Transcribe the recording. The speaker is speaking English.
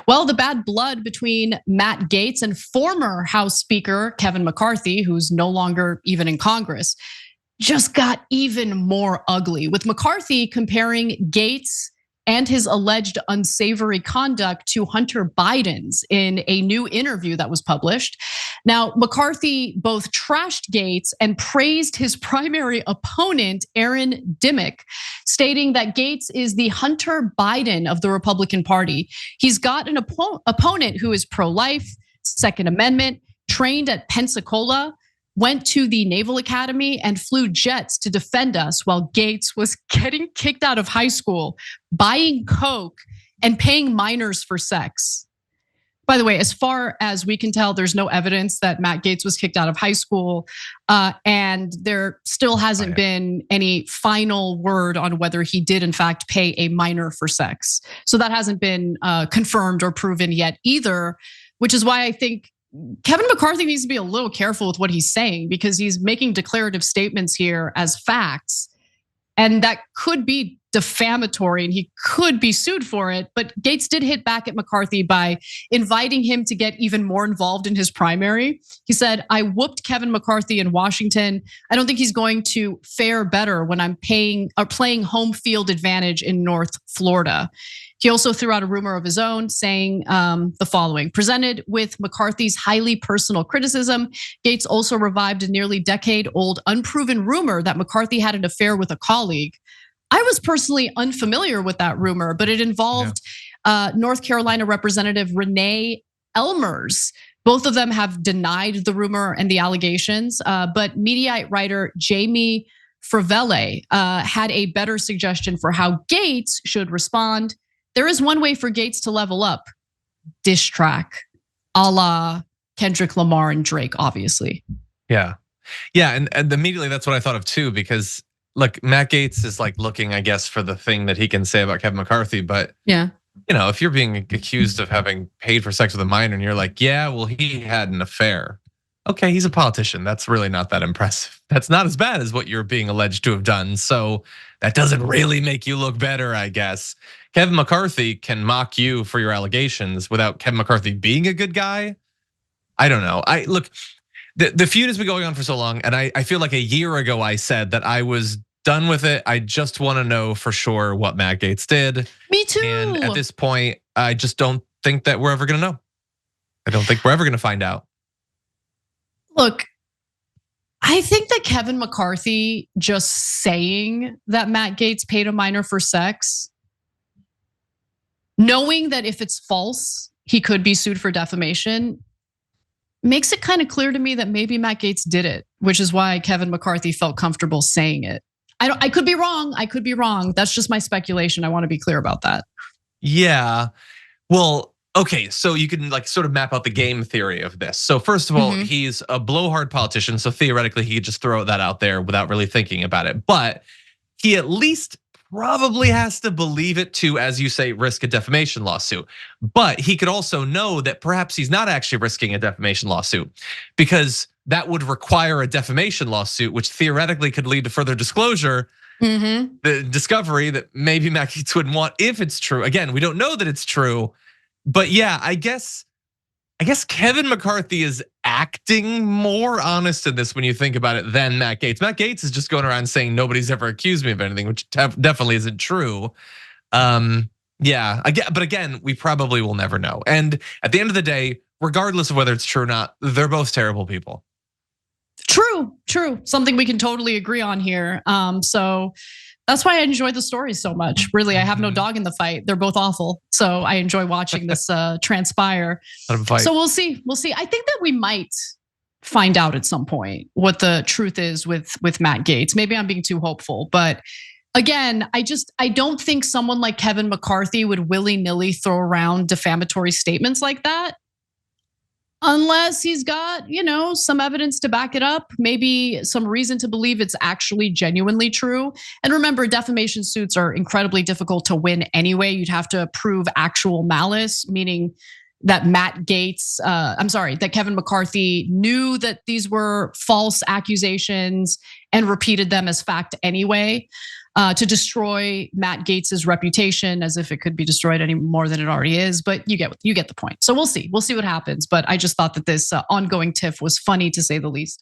Well, the bad blood between Matt Gaetz and former House Speaker Kevin McCarthy, who's no longer even in Congress, just got even more ugly, with McCarthy comparing Gaetz and his alleged unsavory conduct to Hunter Biden's in a new interview that was published. Now, McCarthy both trashed Gaetz and praised his primary opponent, Aaron Dimmick, stating that Gaetz is the Hunter Biden of the Republican Party. He's got an opponent who is pro-life, Second Amendment, trained at Pensacola, went to the Naval Academy and flew jets to defend us while Gaetz was getting kicked out of high school, buying coke, and paying minors for sex. By the way, as far as we can tell, there's no evidence that Matt Gaetz was kicked out of high school. And there still hasn't been any final word on whether he did in fact pay a minor for sex. So that hasn't been confirmed or proven yet either, which is why I think Kevin McCarthy needs to be a little careful with what he's saying, because he's making declarative statements here as facts, and that could be defamatory and he could be sued for it. But Gaetz did hit back at McCarthy by inviting him to get even more involved in his primary. He said, "I whooped Kevin McCarthy in Washington. I don't think he's going to fare better when I'm playing home field advantage in North Florida." He also threw out a rumor of his own, saying the following: presented with McCarthy's highly personal criticism, Gaetz also revived a nearly decade-old unproven rumor that McCarthy had an affair with a colleague. I was personally unfamiliar with that rumor, but it involved North Carolina Representative Renee Elmers. Both of them have denied the rumor and the allegations, but Mediaite writer Jamie Favale had a better suggestion for how Gaetz should respond. There is one way for Gaetz to level up: diss track, a la Kendrick Lamar and Drake, obviously. Yeah, and immediately that's what I thought of too, because look, Matt Gaetz is like looking, I guess, for the thing that he can say about Kevin McCarthy, but yeah, if you're being accused of having paid for sex with a minor and you're like, yeah, well, he had an affair. Okay, he's a politician. That's really not that impressive. That's not as bad as what you're being alleged to have done. So that doesn't really make you look better, I guess. Kevin McCarthy can mock you for your allegations without Kevin McCarthy being a good guy. I don't know. Look, the feud has been going on for so long, and I feel like a year ago I said that I was done with it. I just want to know for sure what Matt Gaetz did. Me too. And at this point, I just don't think that we're ever gonna know. I don't think we're ever gonna find out. Look, I think that Kevin McCarthy just saying that Matt Gaetz paid a minor for sex, knowing that if it's false, he could be sued for defamation, makes it kind of clear to me that maybe Matt Gaetz did it, which is why Kevin McCarthy felt comfortable saying it. I could be wrong. I could be wrong. That's just my speculation. I want to be clear about that. Yeah. Well, okay, so you can like sort of map out the game theory of this. So first of all, he's a blowhard politician, so theoretically he could just throw that out there without really thinking about it. But he at least probably has to believe it to, as you say, risk a defamation lawsuit. But he could also know that perhaps he's not actually risking a defamation lawsuit, because that would require a defamation lawsuit, which theoretically could lead to further disclosure. The discovery that maybe Matt Gaetz would want if it's true. Again, we don't know that it's true. But yeah, I guess Kevin McCarthy is acting more honest in this when you think about it than Matt Gaetz. Matt Gaetz is just going around saying nobody's ever accused me of anything, which definitely isn't true. Yeah, but again, we probably will never know. And at the end of the day, regardless of whether it's true or not, they're both terrible people. True. Something we can totally agree on here. So that's why I enjoy the stories so much. Really, I have no dog in the fight. They're both awful. So I enjoy watching this transpire. So we'll see. I think that we might find out at some point what the truth is with Matt Gaetz. Maybe I'm being too hopeful, but again, I don't think someone like Kevin McCarthy would willy-nilly throw around defamatory statements like that, unless he's got, some evidence to back it up, maybe some reason to believe it's actually genuinely true. And remember, defamation suits are incredibly difficult to win anyway. You'd have to prove actual malice, meaning that that Kevin McCarthy knew that these were false accusations and repeated them as fact anyway. to destroy Matt Gaetz's reputation, as if it could be destroyed any more than it already is. But you get the point. So we'll see what happens. But I just thought that this ongoing tiff was funny, to say the least.